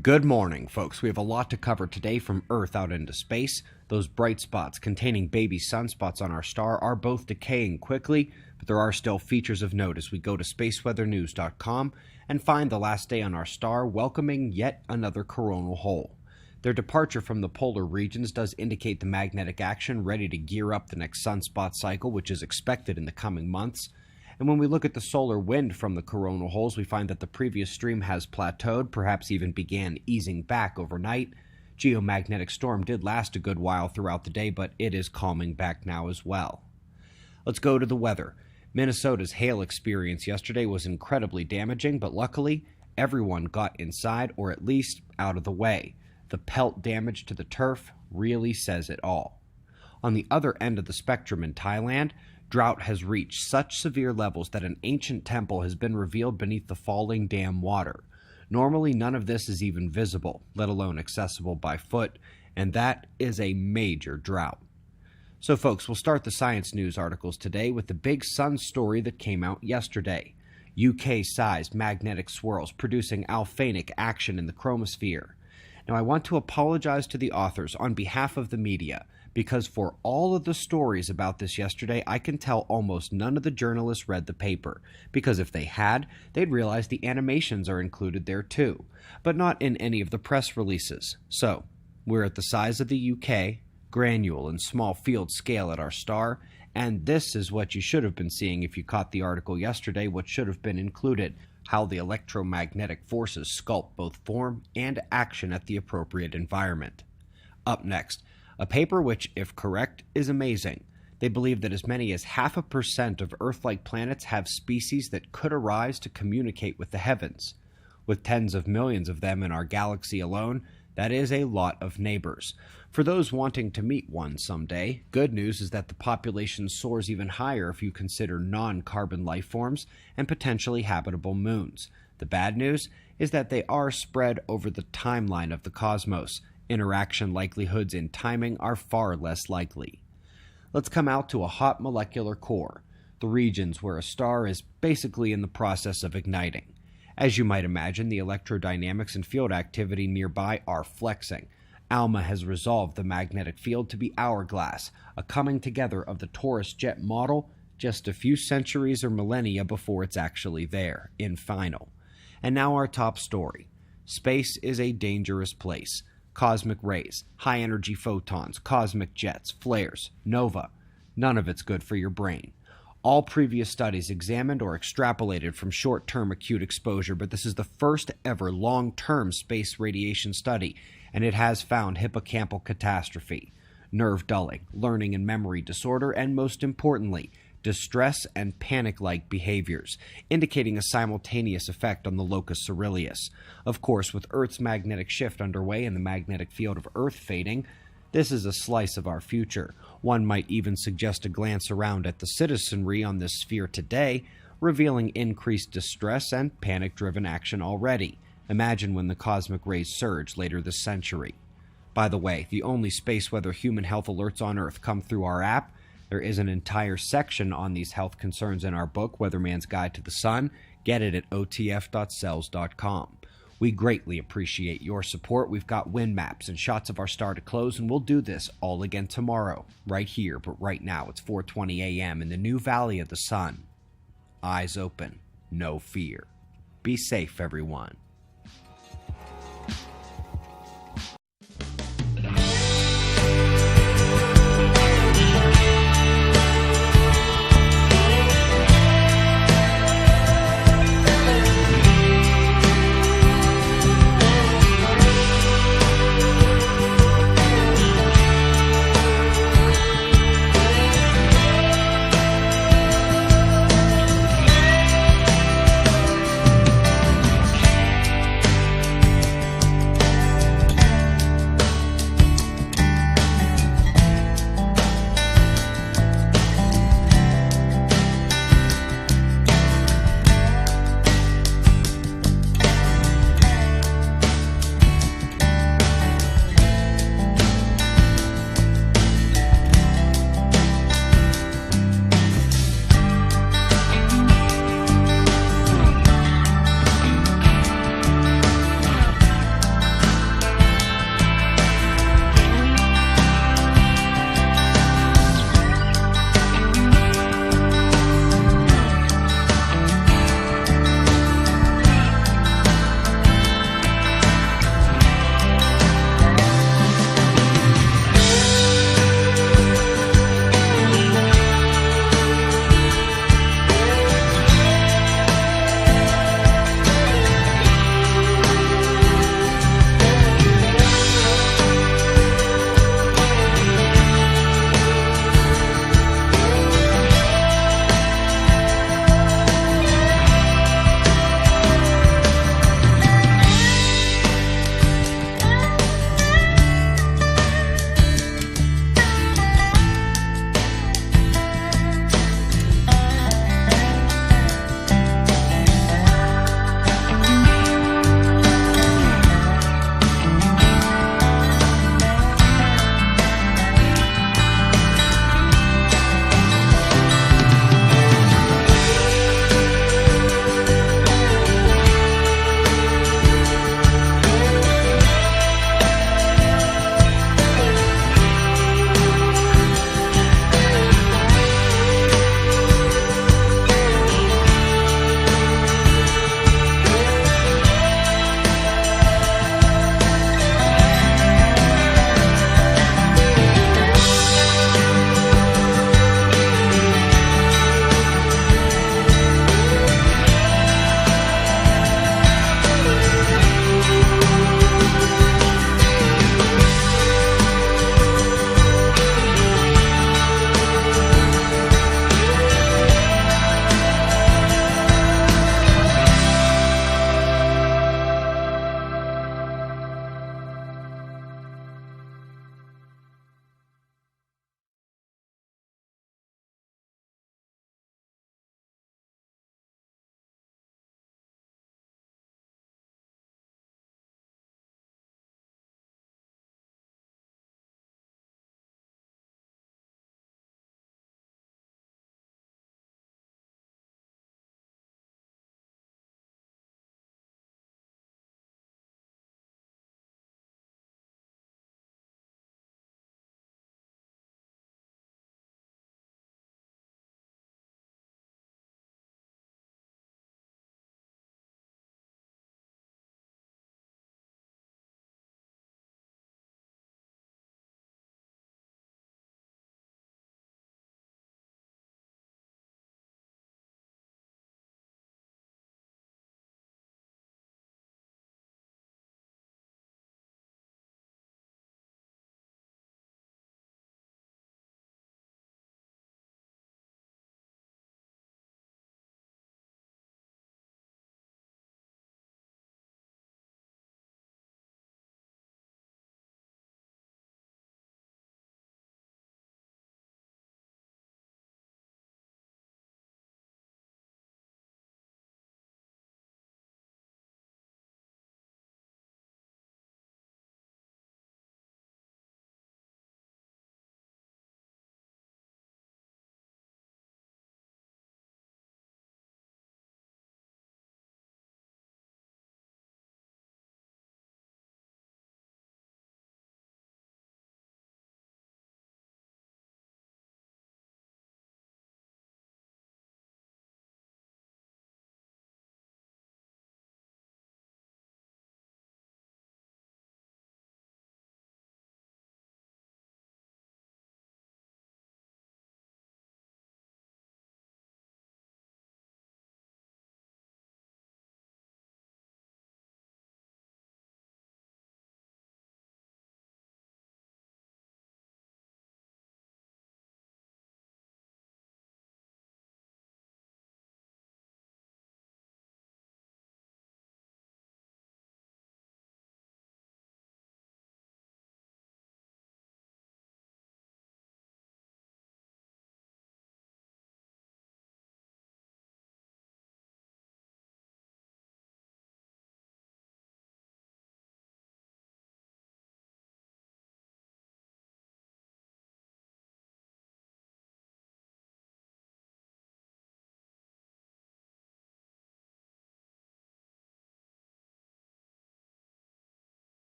Good morning, folks. We have a lot to cover today from Earth out into space. Those bright spots containing baby sunspots on our star are both decaying quickly, but there are still features of note as we go to spaceweathernews.com and find the last day on our star welcoming yet another coronal hole. Their departure from the polar regions does indicate the magnetic action ready to gear up the next sunspot cycle, which is expected in the coming months. And when we look at the solar wind from the coronal holes, we find that the previous stream has plateaued, perhaps even began easing back overnight. Geomagnetic storm did last a good while throughout the day, but it is calming back now as well. Let's go to the weather. Minnesota's hail experience yesterday was incredibly damaging, but luckily, everyone got inside or at least out of the way. The pelt damage to the turf really says it all. On the other end of the spectrum in Thailand, drought has reached such severe levels that an ancient temple has been revealed beneath the falling dam water. Normally, none of this is even visible, let alone accessible by foot, and that is a major drought. So folks, we'll start the science news articles today with the big sun story that came out yesterday. UK-sized magnetic swirls producing alphanic action in the chromosphere. Now, I want to apologize to the authors on behalf of the media, because for all of the stories about this yesterday, I can tell almost none of the journalists read the paper, because if they had, they'd realize the animations are included there too, but not in any of the press releases. So, we're at the size of the UK, granule and small field scale at our star, and this is what you should have been seeing if you caught the article yesterday, what should have been included: how the electromagnetic forces sculpt both form and action at the appropriate environment. Up next, a paper which, if correct, is amazing. They believe that as many as 0.5% of Earth-like planets have species that could arise to communicate with the heavens. With tens of millions of them in our galaxy alone, that is a lot of neighbors. For those wanting to meet one someday, good news is that the population soars even higher if you consider non-carbon life forms and potentially habitable moons. The bad news is that they are spread over the timeline of the cosmos. Interaction likelihoods in timing are far less likely. Let's come out to a hot molecular core, the regions where a star is basically in the process of igniting. As you might imagine, the electrodynamics and field activity nearby are flexing. ALMA has resolved the magnetic field to be hourglass, a coming together of the torus jet model just a few centuries or millennia before it's actually there, in final. And now our top story. Space is a dangerous place. Cosmic rays, high-energy photons, cosmic jets, flares, nova. None of it's good for your brain. All previous studies examined or extrapolated from short-term acute exposure, but this is the first ever long-term space radiation study, and it has found hippocampal catastrophe, nerve dulling, learning and memory disorder, and most importantly, distress and panic-like behaviors, indicating a simultaneous effect on the locus coeruleus. Of course, with Earth's magnetic shift underway and the magnetic field of Earth fading, this is a slice of our future. One might even suggest a glance around at the citizenry on this sphere today, revealing increased distress and panic-driven action already. Imagine when the cosmic rays surge later this century. By the way, the only space weather human health alerts on Earth come through our app. There is an entire section on these health concerns in our book, Weatherman's Guide to the Sun. Get it at otf.cells.com. We greatly appreciate your support. We've got wind maps and shots of our star to close, and we'll do this all again tomorrow, right here. But right now, it's 4:20 a.m. in the new Valley of the Sun. Eyes open, no fear. Be safe, everyone.